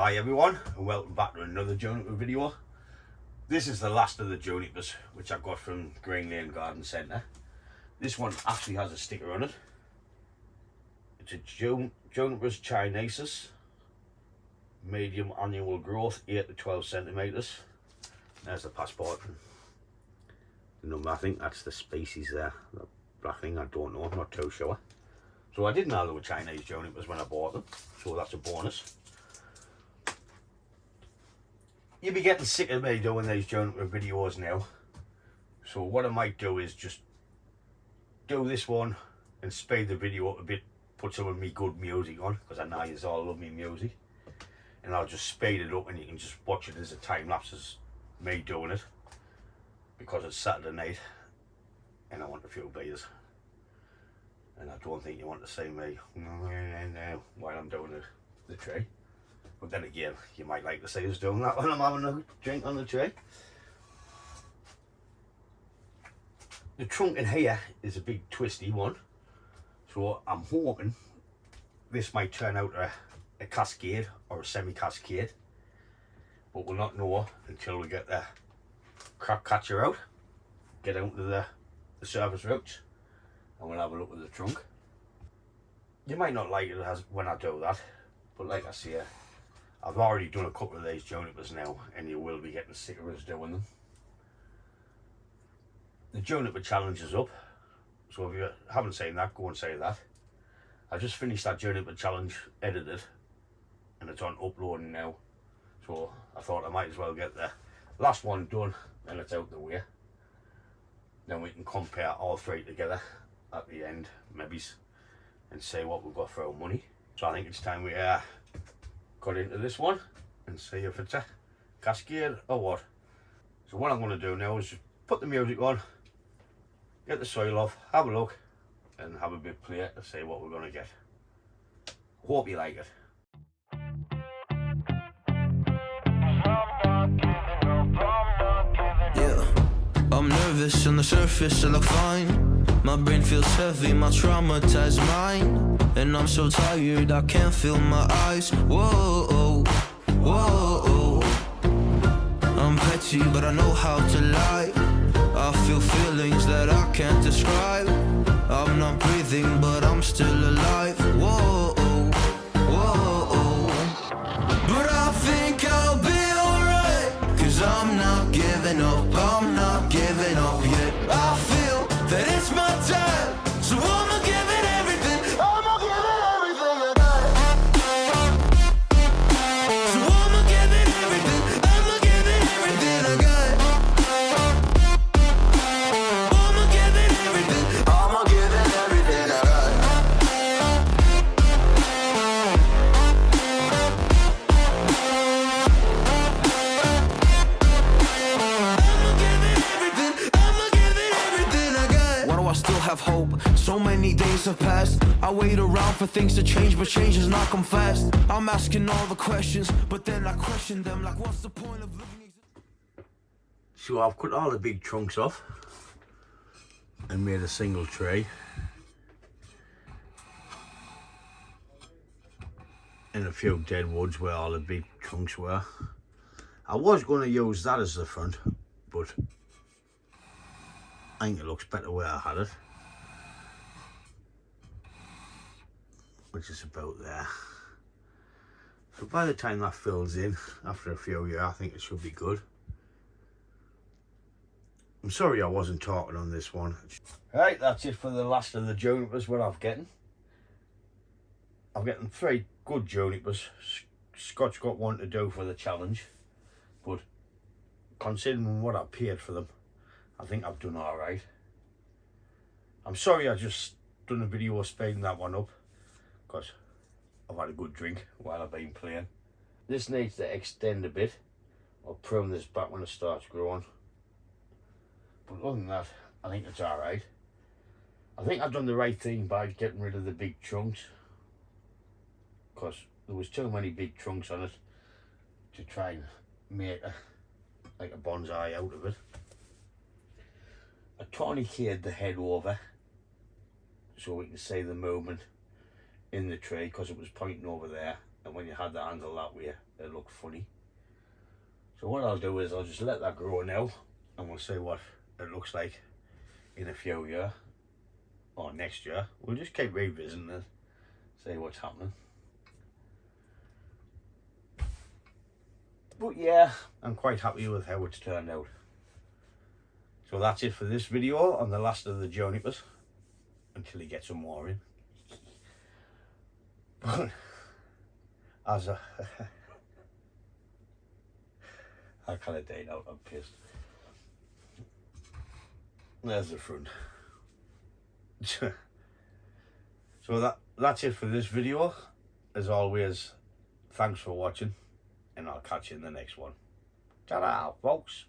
Hi everyone, and welcome back to another Juniper video. This is the last of the junipers which I got from Green Lane Garden Centre. This one actually has a sticker on it. It's a Junipers chinesis, medium annual growth, 8 to 12 centimetres. There's the passport. The number, I think that's the species there. The black thing, I don't know, I'm not too sure. So I didn't know they were Chinese junipers when I bought them, so that's a bonus. You'll be getting sick of me doing these juniper videos now. So what I might do is just do this one and speed the video up a bit, put some of me good music on, because I know you all love me music. And I'll just speed it up and you can just watch it as a time lapse as me doing it. Because it's Saturday night and I want a few beers. And I don't think you want to see me while I'm doing the tree. But then again, you might like to see us doing that when I'm having a drink on the tree. The trunk in here is a big twisty one. So I'm hoping this might turn out a cascade or a semi-cascade. But we'll not know until we get the crab catcher out. Get out to the surface roots. And we'll have a look at the trunk. You might not like it when I do that. But like I say, I've already done a couple of these junipers now, and you will be getting sick of us doing them. The juniper challenge is up, so if you haven't seen that, go and see that. I just finished that juniper challenge edited, and it's on uploading now. So I thought I might as well get the last one done, and it's out the way. Then we can compare all three together at the end, maybe, and see what we've got for our money. So I think it's time we got into this one and see if it's a cascade or what. So what I'm going to do now is just put the music on, get the soil off, have a look and have a bit play to see what we're going to get. Hope you like it. Yeah, I'm nervous on the surface, I look fine. My brain feels heavy, my traumatized mind. And I'm so tired, I can't feel my eyes. Whoa, whoa. I'm petty, but I know how to lie. I feel feelings that I can't describe. I'm not breathing, but I'm still alive. Whoa, whoa. But I think I'll be alright, 'cause I'm not giving up, I'm not giving up yet. I feel that it's my time, so I'ma give it everything. I'ma give it everything I got. So I'ma give it everything. I'ma give it everything I got. I'ma give it everything. I'ma give it everything I got. Have hope. So many days have passed. I wait around for things to change, but change has not come fast. I'm asking all the questions, but then I question them, like what's the point of living? So I've cut all the big trunks off and made a single tree. And a few dead woods where all the big trunks were. I was going to use that as the front, but I think it looks better where I had it. Which is about there. So by the time that fills in, after a few years, I think it should be good. I'm sorry I wasn't talking on this one. Right, that's it for the last of the junipers what I'm getting. I'm getting 3 good junipers. Scott's got one to do for the challenge. But considering what I paid for them, I think I've done alright. I'm sorry I just done a video speeding that one up, because I've had a good drink while I've been playing. This needs to extend a bit. I'll prune this back when it starts growing. But other than that, I think it's alright. I think I've done the right thing by getting rid of the big trunks, because there was too many big trunks on it to try and make like a bonsai out of it. I tourniqueted the head over so we can see the movement in the tree, because it was pointing over there. and when you had the handle that way it looked funny. So what I'll do is I'll just let that grow now, and we'll see what it looks like in a few years or next year. We'll just keep revisiting it, see what's happening. But yeah, I'm quite happy with how it's turned out. So that's it for this video on the last of the junipers, until he gets some more in. But as a I kind of died out, I'm pissed. There's the front. So that's it for this video. As always, thanks for watching, and I'll catch you in the next one. Ta-da, folks.